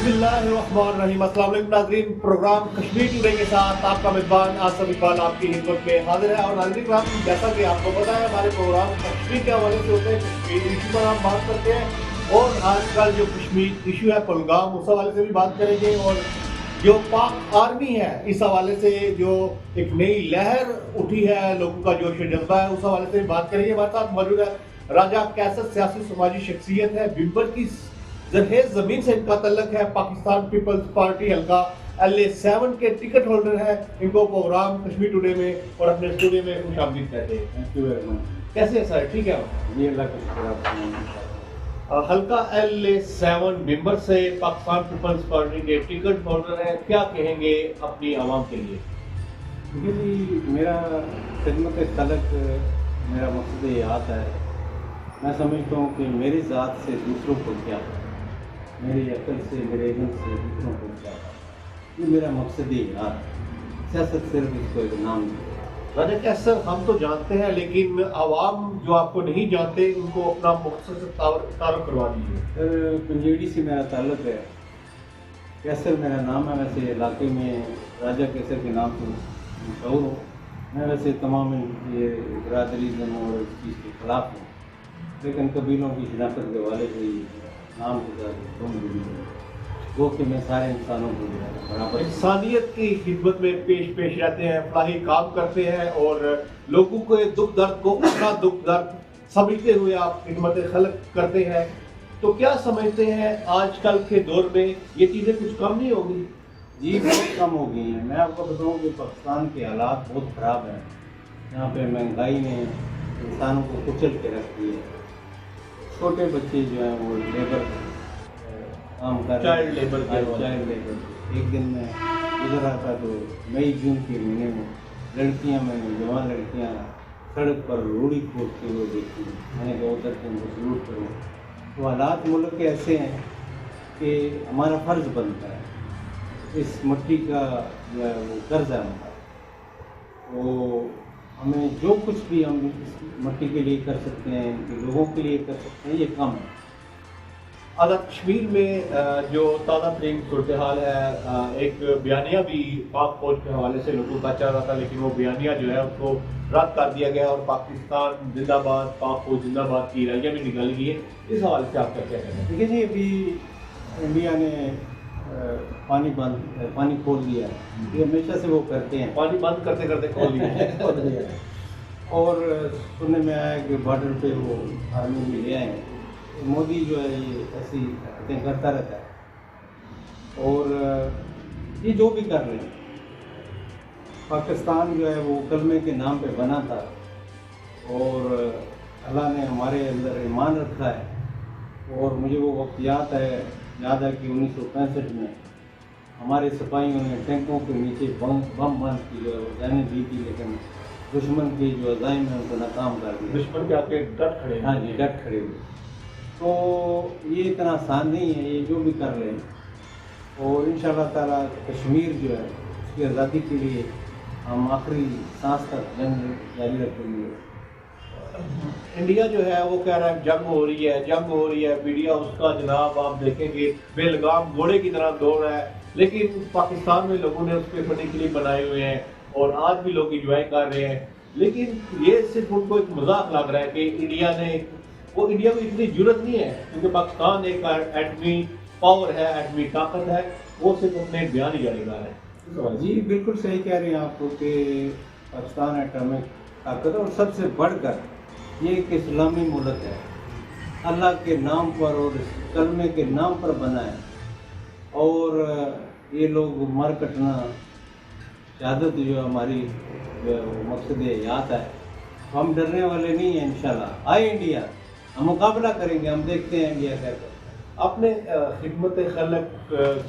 बिस्मिल्लाहिर्रहमानिर्रहीम। अस्सलाम वालेकुम नाज़रीन, प्रोग्राम कश्मीर टुडे के साथ आपका मेज़बान आसिफ इकबाल आपकी खिदमत में हाजिर है। और नाज़रीन ग्राम, जैसा कि आपको पता है हमारे प्रोग्राम कश्मीर के हवाले से होते हैं, कश्मीर इशू पर हम बात करते हैं और आजकल जो कश्मीर इशू है पहलगाम, उस हवाले से भी बात करेंगे। और जो पाक आर्मी है, इस हवाले से जो एक नई लहर उठी है, लोगों का जोश और जज्बा है, उस हवाले से भी बात करेंगे। हमारे साथ मौजूद है राजा कैसर, सियासी समाजी शख्सियत है, बिम्बर की जरहेज जमीन से इनका तल्लक है, पाकिस्तान पीपल्स पार्टी हल्का LA7 के टिकट होल्डर है। इनको प्रोग्राम कश्मीर टुडे में और अपने स्टूडियो में खुशामदीद कहते हैं। Thank you very much. कैसे है सर, ठीक है? जी अल्लाह का शुक्र। हल्का LA7 बिम्बर से पाकिस्तान पीपल्स पार्टी के टिकट होल्डर है, क्या कहेंगे अपनी आवाम के लिए? देखिए जी, मेरा खिदमत तलक मेरा मकसद ये आता है। मैं समझता हूँ कि मेरी ज़ात से दूसरों को क्या, मेरी अकल से, मेरे इल्म से दूसरों को क्या, ये मेरा मकसद ही याद। सियासत सिर्फ इसको एक नाम है। राजा कैसर, हम तो जानते हैं लेकिन आवाम जो आपको नहीं जानते उनको अपना मकसद से तारुफ करवा दीजिए। पंजेड़ी से मेरा ताल्लुक़ है। कैसर मेरा नाम है, वैसे इलाके में राजा कैसर के नाम से मशहूर हूँ। मैं वैसे तमाम ये बरादरीज़म और इस चीज़ के ख़िलाफ़ हूँ, लेकिन कबीलों की शनाख्त के हवाले से नाम के साथ वो कि मैं सारे इंसानों को बराबर इंसानियत की खिदमत में पेश रहते हैं, फलाही काम करते हैं और लोगों के दुख दर्द को अपना दुख दर्द समझते हुए आप खिदमत खल्क करते हैं। तो क्या समझते हैं आजकल के दौर में ये चीज़ें कुछ कम नहीं होगी? जी बहुत कम हो गई हैं। मैं आपको बताऊँ कि पाकिस्तान के हालात बहुत ख़राब हैं। यहाँ पे महंगाई ने इंसानों को कुचल के रख दिया है। छोटे बच्चे जो हैं वो लेबर काम कर रहे हैं, चाइल्ड लेबर। एक दिन में गुजर रहा था तो मई जून के महीने में लड़कियां, मैंने जवान लड़कियां सड़क पर रूढ़ी खोदते हुए देखी। मैंने कहा उधर के उनको सलूट करूँ। तो हालात मुल्क के ऐसे हैं कि हमारा फ़र्ज़ बनता है, इस मिट्टी का जो है वो कर्ज है हमारा, तो हमें जो कुछ भी हम इस मिट्टी के लिए कर सकते हैं, इनके लोगों के लिए कर सकते हैं, ये कम है। आज़ाद कश्मीर में जो ताज़ा तरीन सूरत हाल है, एक बयानिया भी पाक फौज के हवाले से लोगों का चल रहा था, लेकिन वो बयानिया जो है उसको रद्द कर दिया गया और पाकिस्तान जिंदाबाद, पाक फौज जिंदाबाद की रैलियाँ भी निकाली गई है। इस हवाले से आप क्या कहते हैं? देखिए जी, अभी इंडिया ने पानी खोल दिया है। ये हमेशा से वो करते हैं, पानी बंद करते करते खोल दिया है। और सुनने में आया कि बॉर्डर पे वो आर्मी भी ले आए हैं। मोदी जो है ये ऐसी हरकतें करता रहता है और ये जो भी कर रहे हैं, पाकिस्तान जो है वो कलमे के नाम पे बना था और अल्लाह ने हमारे अंदर ईमान रखा है। और मुझे वो वक्त याद है कि 1965 में हमारे सिपाहियों ने टैंकों के नीचे बम बांध की जो है वो जाने दी थी, लेकिन दुश्मन की जो अज़ाइम है उनको नाकाम कर दिया। दुश्मन के आके डट खड़े। हाँ जी, डट खड़े हुए। तो ये इतना आसान नहीं है ये जो भी कर रहे हैं। और इंशाअल्लाह ताला कश्मीर जो है उसकी आज़ादी के लिए हम आखिरी सांस तक जंग जारी रखेंगे। इंडिया जो है वो कह रहा है जंग हो रही है। मीडिया उसका जनाब आप देखेंगे बेलगाम घोड़े की तरह दौड़ रहा है, लेकिन पाकिस्तान में लोगों ने उसके फटी क्लिप बनाए हुए हैं और आज भी लोग इंजॉय कर रहे हैं। लेकिन ये सिर्फ उनको एक मजाक लग रहा है कि इंडिया को इतनी जरूरत नहीं है, क्योंकि पाकिस्तान एक एटमी पावर है, एटमी ताकत है, वो सिर्फ अपने बयान ही जारी कर रहा है। जी बिल्कुल सही कह रहे हैं आप कि पाकिस्तान एटॉमिक ताकत और सबसे बढ़कर ये एक इस्लामी मुल्क है, अल्लाह के नाम पर और कलमे के नाम पर बना है। और ये लोग मर कटना शहादत जो हमारी मकसद याद है, हम डरने वाले नहीं हैं। इंशाल्लाह आए इंडिया, हम मुकाबला करेंगे, हम देखते हैं इंडिया क्या करता है। अपने खिदमत खल्क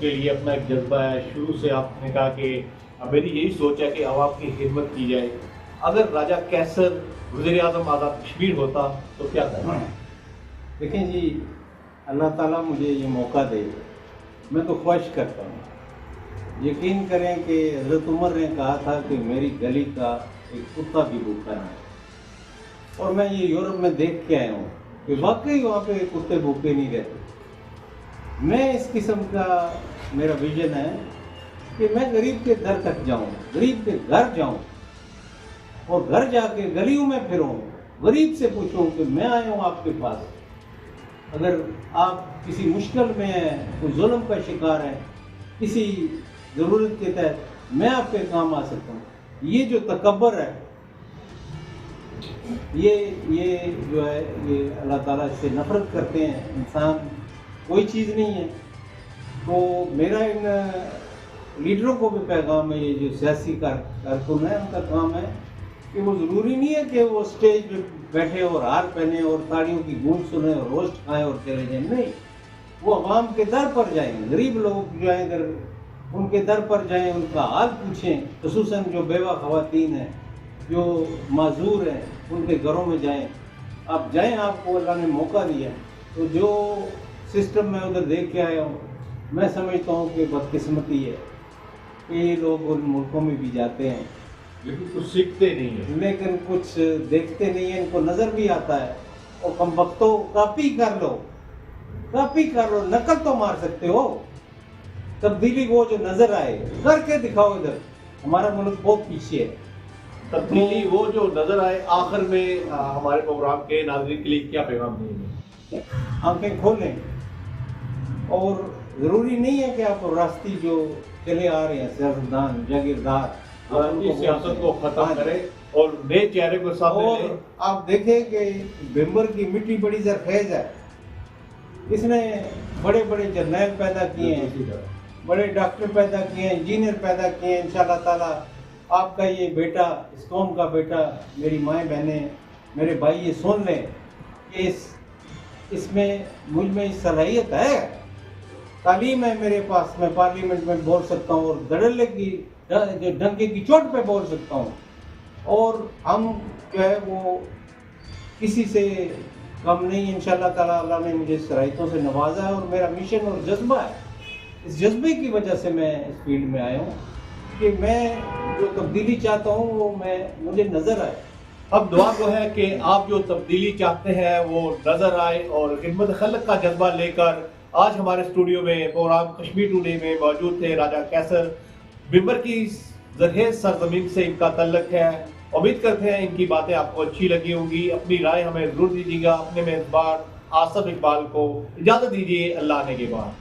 के लिए अपना एक जज्बा है, शुरू से आपने कहा कि मेरी यही सोच है कि आवाम की खिदमत की जाए। अगर राजा कैसर वज़ीर आज़म आज़ाद कश्मीर होता तो क्या करना? देखें जी, अल्लाह ताला मुझे ये मौका दे, मैं तो ख्वाहिश करता हूँ। यकीन करें कि हज़रत उमर ने कहा था कि मेरी गली का एक कुत्ता भी भूखा नहीं, और मैं ये यूरोप में देख के आया हूँ कि वाकई वहाँ पे कुत्ते भूखे नहीं रहते। मैं इस किस्म का मेरा विजन है कि मैं गरीब के दर तक जाऊं, गरीब के घर जाऊं और घर जाके गलियों में फिरूं, गरीब से पूछूं कि मैं आया हूं आपके पास, अगर आप किसी मुश्किल में हैं, कोई जुल्म का शिकार है, किसी ज़रूरत के तहत मैं आपके काम आ सकता हूँ। ये जो तकब्बर है, ये जो है, ये अल्लाह ताला से नफरत करते हैं, इंसान कोई चीज़ नहीं है। तो मेरा इन लीडरों को भी पैगाम है, ये जो सियासी कारकुन है, उनका काम है कि वो ज़रूरी नहीं है कि वो स्टेज पे बैठे और हार पहने और तालियों की गूंज सुने और रोस्ट खाएं और चले जाएं। नहीं, वो अवाम के दर पर जाएं, गरीब लोग जो हैं इधर, उनके दर पर जाएं, उनका हाल पूछें, खुसूसन जो बेवा ख़वातीन हैं, जो माजूर हैं, उनके घरों में जाएं। आप जाएं, आपको अल्लाह ने मौका दिया। तो जो सिस्टम मैं उधर देख के आया हूँ, मैं समझता हूँ कि बदकिस्मती है कि ये लोग उन मुल्कों में भी जाते हैं लेकिन कुछ सीखते नहीं है, लेकिन कुछ देखते नहीं है, इनको नज़र भी आता है। और कम वक्तों कॉपी कर लो, नकल तो मार सकते हो, तब्दीली वो जो नज़र आए करके दिखाओ। इधर हमारा मुल्क बहुत पीछे है। तब्दीली वो जो नजर आए। आखिर में हमारे प्रोग्राम के नाज़रीन के लिए क्या पैगाम देंगे? आंखें खोलें, और ज़रूरी नहीं है कि आप रास्ती जो चले आ रहे हैं सियासतदान जागीरदार, की सियासत को खत्म करें और नए चेहरे को सामने और लें। आप देखें कि बिम्बर की मिट्टी बड़ी जरखेज है, इसने बड़े बड़े जर्नैल पैदा किए हैं, बड़े डॉक्टर पैदा किए हैं, इंजीनियर पैदा किए हैं। इंशाल्लाह ताला आपका ये बेटा, इस कौम का बेटा, मेरी माएँ बहनें, मेरे भाई ये सुन लें कि इसमें मुझ में सलाहियत है, तालीम है मेरे पास, मैं पार्लियामेंट में बोल सकता हूँ और धड़ल्ले की जो डंके की चोट पे बोल सकता हूँ। और हम जो है वो किसी से कम नहीं, इंशाल्लाह ताला अल्लाह ने मुझे सलाहियतों से नवाजा है और मेरा मिशन और जज्बा है। इस जज्बे की वजह से मैं इस फील्ड में आया हूँ कि मैं जो तब्दीली चाहता हूँ वो मुझे नज़र आए। अब दुआ को है कि आप जो तब्दीली चाहते हैं वो नजर आए, और खिदमत खल्क का जज्बा लेकर आज हमारे स्टूडियो में प्रोग्राम कश्मीर टुडे में मौजूद थे राजा कैसर। बिम्बर की ज़रखेज़ सरजमीन से इनका तल्लक है। उम्मीद करते हैं इनकी बातें आपको अच्छी लगी होंगी। अपनी राय हमें जरूर दीजिएगा। अपने मेज़बान आसिफ इकबाल को इजाज़त दीजिए। अल्लाह ने के बाद।